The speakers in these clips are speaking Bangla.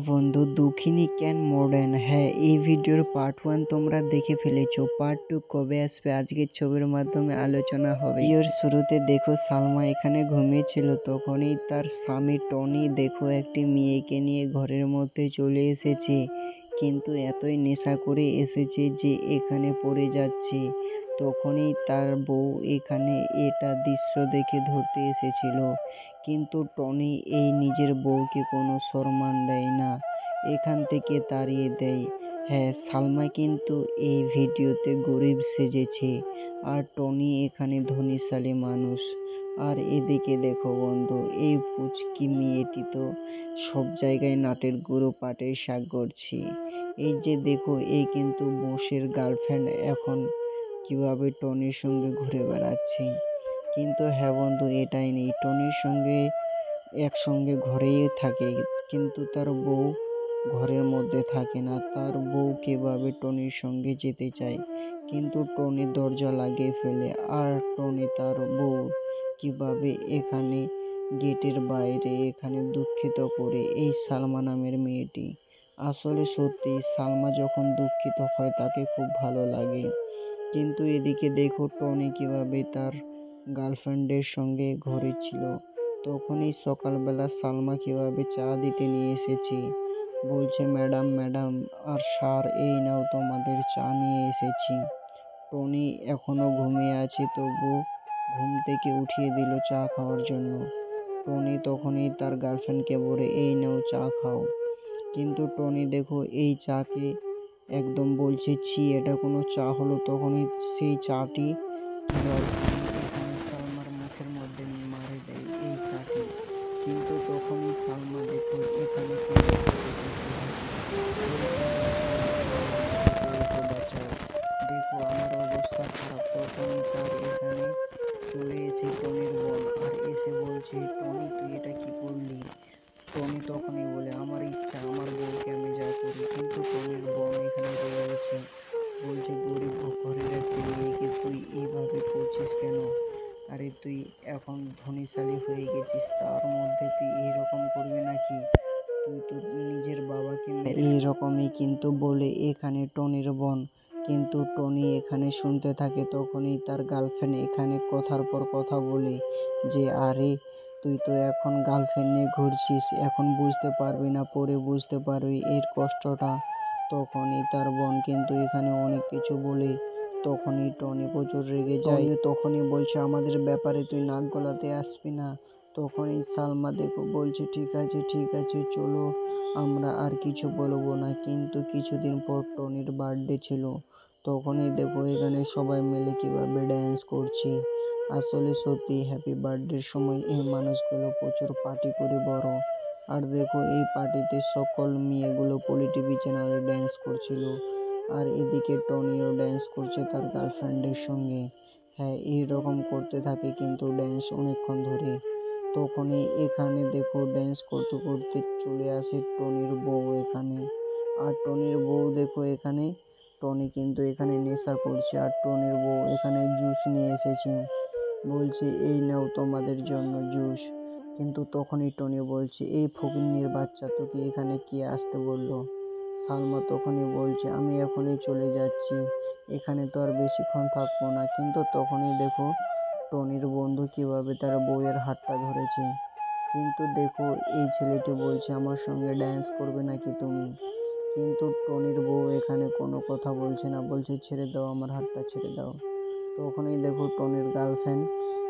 বন্ধু দুঃখিনী ক্যান মডার্ন। হ্যাঁ, এই ভিডিওর পার্ট 1 তোমরা দেখে ফেলেছো, পার্ট 2 কবে আসবে আজকের ছবির মাধ্যমে আলোচনা হবে। এর শুরুতে দেখো সালমা এখানে ঘুমিয়েছিল, তখনই তার স্বামী টনি দেখো একটি মেয়েকে নিয়ে ঘরের মধ্যে চলে এসেছে, কিন্তু এতই নেশা করে এসেছে যে এখানে পড়ে যাচ্ছে। তখনই তার বউ এখানে এটা দৃশ্য দেখে ধরতে এসেছিল, কিন্তু টনি এই নিজের বউকে কোনো সম্মান দেয় না, এখান থেকে তাড়িয়ে দেয়। হ্যাঁ, সালমা কিন্তু এই ভিডিওতে গরিব সেজেছে আর টনি এখানে ধনীশালী মানুষ। আর এদিকে দেখো বন্ধু, এই পুচকি মেয়েটি তো সব জায়গায় নাটের গুঁড়ো পাটের শাক করছে। এই যে দেখো, এই কিন্তু বসের গার্লফ্রেন্ড এখন কিভাবে টনির সঙ্গে ঘুরে বেড়াচ্ছে। কিন্তু হ্যাঁ বন্ধু, এটাই নেই, টনির সঙ্গে একসঙ্গে ঘরেই থাকে, কিন্তু তার বউ ঘরের মধ্যে থাকে না। তার বউ কীভাবে টনির সঙ্গে যেতে চায়, কিন্তু টনি দরজা লাগিয়ে ফেলে। আর টনি তার বউ কীভাবে এখানে গেটের বাইরে এখানে দুঃখিত করে এই সালমা নামের মেয়েটি। আসলে সত্যি সালমা যখন দুঃখিত হয় তাকে খুব ভালো লাগে। কিন্তু এদিকে দেখো টনি কীভাবে তার গার্লফ্রেন্ডের সঙ্গে ঘরে ছিল। তখনই সকালবেলা সালমা কীভাবে চা দিতে নিয়ে এসেছে, বলছে ম্যাডাম ম্যাডাম আর স্যার, এই নাও তোমাদের চা নিয়ে এসেছি। টনি এখনও ঘুমিয়ে আছে, তবু ঘুম থেকে উঠিয়ে দিল চা খাওয়ার জন্য। টনি তখনই তার গার্লফ্রেন্ডকে বলে এই নাও চা খাও, কিন্তু টনি দেখো এই চাকে একদম বলছে ছি, এটা কোনো চা হলো। তখনই সেই চাটি এখানে সালমার মুখের মধ্যে মারে দেয় এই চাটি। কিন্তু তখনই সালমা দেখো এখানে বাঁচাও, দেখো আমার অবস্থা খারাপ। তখনই তার এখানে চলে এসে টনির বোন আর এসে বলছে টনি তুই এটা কি করলি। টনি তখনই বলে আমার ইচ্ছা, আমার বউকে আমি যা করি। কিন্তু টনির বোন এখানে রয়েছে, বলছে গরিব ঘরের একটি মেয়েকে তুই এইভাবে করছিস কেন? আরে তুই এখন ধনীশালী হয়ে গেছিস, তার মধ্যে তুই এইরকম করবি নাকি? তুই তো নিজের বাবাকে এইরকমই কিন্তু বলে এখানে টনির বোন। কিন্তু টনি এখানে শুনতে থাকে। তখনই তার গার্লফ্রেন্ড এখানে কথার পর কথা বলে যে আরে তুই তো এখন গার্লফ্রেন্ড নিয়ে ঘুরছিস, এখন বুঝতে পারবি না, পরে বুঝতে পারবি এর কষ্টটা। তখনই তার বোন কিন্তু এখানে অনেক কিছু বলে। তখনই টনি প্রচুর রেগে যায়, তখনই বলছে আমাদের ব্যাপারে তুই নাক গলাতে আসবি না। তখনই সালমা দেখো বলছে ঠিক আছে ঠিক আছে চলো, আমরা আর কিছু বলবো না। কিন্তু কিছুদিন পর টনির বার্থডে ছিল, তখনই দেখো এখানে সবাই মিলে কীভাবে ড্যান্স করছে। আসলে সত্যি হ্যাপি বার্থডের সময় এই মানুষগুলো প্রচুর পার্টি করে বড়। আর দেখো এই পার্টিতে সকল মেয়েগুলো পলি টিভি চ্যানেলে ড্যান্স করছিল, আর এদিকে টনিও ড্যান্স করছে তার গার্লফ্রেন্ডের সঙ্গে। হ্যাঁ, এইরকম করতে থাকে কিন্তু ড্যান্স অনেকক্ষণ ধরে। তখনই এখানে দেখো ড্যান্স করতে করতে চলে আসে টনির বউ এখানে। আর টনির বউ দেখো এখানে টনি কিন্তু এখানে নেশা করছে, আর টনির বউ এখানে জুস নিয়ে এসেছে, বলছে এই নাও তোমাদের জন্য জুস। কিন্তু তখনই টনি বলছে এই ফকিন্নির বাচ্চা, তোকে এখানে কে আসতে বললো? সালমা তখনই বলছে আমি এখনই চলে যাচ্ছি, এখানে তো আর বেশিক্ষণ থাকবো না। কিন্তু তখনই দেখো টনির বন্ধু কীভাবে তার বউয়ের হাতটা ধরেছে। কিন্তু দেখো এই ছেলেটি বলছে আমার সঙ্গে ড্যান্স করবে নাকি তুমি? কিন্তু টনির বউ এখানে কোনো কথা বলছে না, বলছে ছেড়ে দাও, আমার হাতটা ছেড়ে দাও। তখনই দেখো টনির গার্লফ্রেন্ড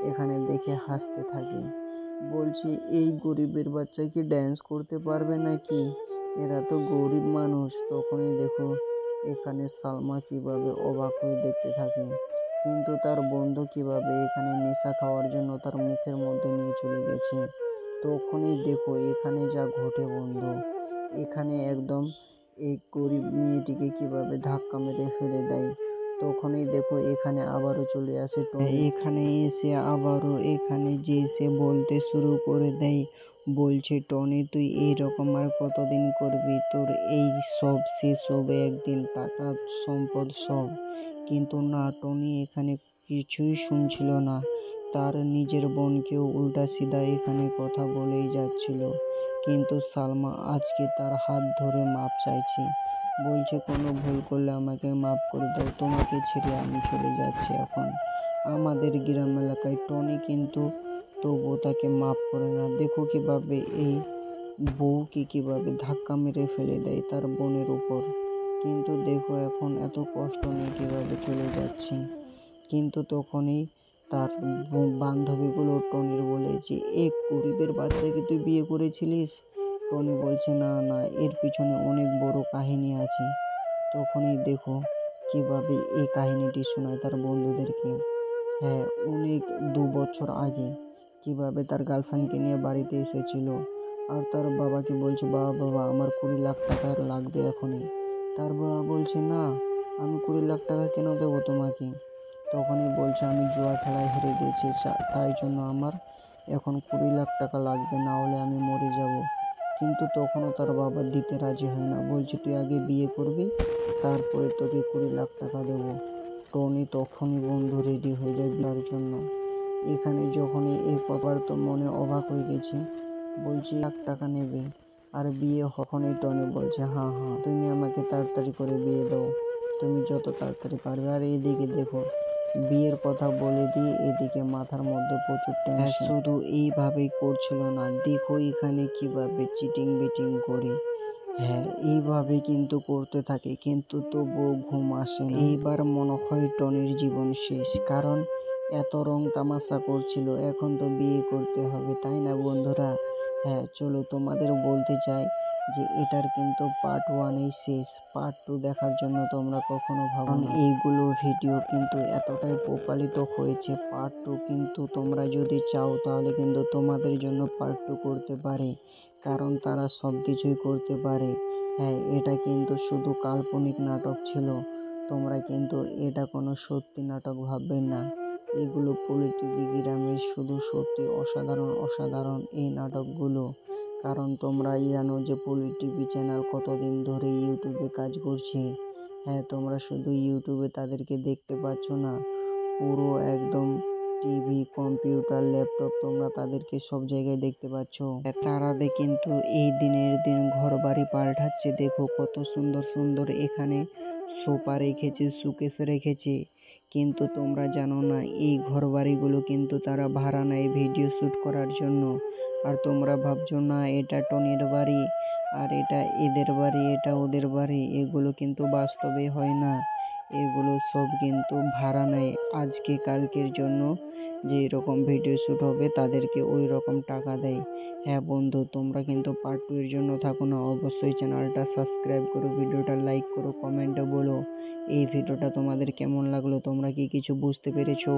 এখানে দেখে হাসতে থাকে, বলছি এই গরিবের বাচ্চা কি ড্যান্স করতে পারবে নাকি? এরা তো গরিব মানুষ। তখনই দেখো এখানে সালমা কীভাবে অবাক হয়ে দেখতে থাকে, কিন্তু তার বন্ধু কীভাবে এখানে নেশা খাওয়ার জন্য তার মুখের মধ্যে নিয়ে চলে গেছে। তখনই দেখো এখানে যা ঘটে বন্ধু, এখানে একদম এই গরিব মেয়েটিকে কীভাবে ধাক্কা মেরে ফেলে দেয়। তখনই দেখো এখানে আবারও চলে আসে টনি, এখানে এসে আবারও এখানে যে এসে বলতে শুরু করে দেয়, বলছে টনি তুই এইরকম আর কতদিন করবি, তোর এই সব শেষ হবে একদিন, টাকা সম্পদ সব। কিন্তু না, টনি এখানে কিছুই শুনছিল না, তার নিজের বোনকেও উল্টা সিধা এখানে কথা বলেই যাচ্ছিল। কিন্তু সালমা আজকে তার হাত ধরে মাপ চাইছে, বলছে কোনো ভুল করলে আমাকে মাফ করে দাও, তোমাকে ছেড়ে আমি চলে যাচ্ছি এখন আমাদের গ্রাম এলাকায়। টনি কিন্তু তবুও তাকে মাফ করে না। দেখো কিভাবে এই বউকে কিভাবে ধাক্কা মেরে ফেলে দেয় তার বোনের উপর। কিন্তু দেখো এখন এত কষ্ট নিয়ে কিভাবে চলে যাচ্ছে। কিন্তু তখনই তার বান্ধবীগুলো টনির বলে যে গরিবের বাচ্চাকে তুই বিয়ে করেছিলিস। টনি বলছে না না, এর পিছনে অনেক বড় কাহিনী আছে। তখনই দেখো কিভাবে এই কাহিনীটি শোনায় তার বন্ধুদেরকে। হ্যাঁ, অনেক 2 বছর আগে কিভাবে তার গার্লফ্রেন্ডকে নিয়ে বাড়িতে এসেছিল আর তার বাবাকে বলছে, বাবা বাবা আমার 20 লাখ টাকা লাগবে এখনই। তার বাবা বলছে না, আমি 20 লাখ টাকা কেন দেবো তোমাকে। তখনই বলছে আমি জুয়া খেলায় হেরে গেছি, তাই জন্য আমার এখন 20 লাখ টাকা লাগবে, না হলে আমি মরে যাব। কিন্তু তখনও তার বাবা দিতে রাজি হয় না, বলছে তুই আগে বিয়ে করবি, তারপরে তোকে 20 লাখ টাকা দেবো। টনি তখনই বন্ধু রেডি হয়ে যায় বিয়ের জন্য। এখানে যখনই এই কথার তো মনে অবাক হয়ে গেছে, বলছি 1 লাখ টাকা নেবে আর বিয়ে যখনই টনি বলছে হ্যাঁ হ্যাঁ তুমি আমাকে তাড়াতাড়ি করে বিয়ে দাও, তুমি যত তাড়াতাড়ি পারবে। আর এদিকে দেখো বিয়ের কথা বলে দিয়ে এদিকে মাথার মধ্যে প্রচুর টেনশন। শুধু এইভাবেই করছিল না, দেখো এখানে কিভাবে চিটিং বিটিং করে। হ্যাঁ, এইভাবে কিন্তু করতে থাকে, কিন্তু তবুও ঘুম আসে না। এইবার মনে হয় টনির জীবন শেষ, কারণ এত রং তামাশা করছিল, এখন তো বিয়ে করতে হবে, তাই না বন্ধুরা? হ্যাঁ চলো তোমাদের বলতে চাই যে এটার কিন্তু পার্ট 1 শেষ, পার্ট 2 দেখার জন্য তোমরা কখনো ভাবো না। এইগুলো ভিডিও কিন্তু এতটাই প্রপালিত হয়েছে, পার্ট 2 কিন্তু তোমরা যদি চাও তাহলে কিন্তু তোমাদের জন্য পার্ট 2 করতে পারে, কারণ তারা সব কিছুই করতে পারে। হ্যাঁ, এটা কিন্তু শুধু কাল্পনিক নাটক ছিল, তোমরা কিন্তু এটা কোনো সত্যি নাটক ভাববেন না। এগুলো পলি টিভি গ্রামের শুধু সত্যি অসাধারণ অসাধারণ এই নাটকগুলো। কারণ তোমরা জানো যে পলি টিভি চ্যানেল কতদিন ধরে ইউটিউবে কাজ করছে। হ্যাঁ, তোমরা শুধু ইউটিউবে তাদেরকে দেখতে পাচ্ছ না, পুরো একদম টিভি, কম্পিউটার, ল্যাপটপ তোমরা তাদেরকে সব জায়গায় দেখতে পাচ্ছ। তারা কিন্তু এই দিনের দিন ঘর বাড়ি পাল্টাচ্ছে। দেখো কত সুন্দর সুন্দর এখানে সোফা রেখেছে, সুকেস রেখেছে। কিন্তু তোমরা জানো না এই ঘর বাড়িগুলো কিন্তু তারা ভাড়া নেয় ভিডিও শ্যুট করার জন্য। আর তোমরা ভাবছো না এটা টনির বাড়ি আর এটা এদের বাড়ি, এটা ওদের বাড়ি, এগুলো কিন্তু বাস্তবে হয় না। এগুলো সব কিন্তু ভাড়া নেয় আজকে কালকের জন্য, যে এরকম ভিডিও শ্যুট হবে তাদেরকে ওই রকম টাকা দেয়। হ্যাঁ বন্ধু, তোমরা কিন্তু পার্ট 2 এর জন্য থাকো না, অবশ্যই চ্যানেলটা সাবস্ক্রাইব করো, ভিডিওটা লাইক করো, কমেন্টে বলো এই ভিডিওটা তোমাদের কেমন লাগলো, তোমরা কি কিছু বুঝতে পেরেছো।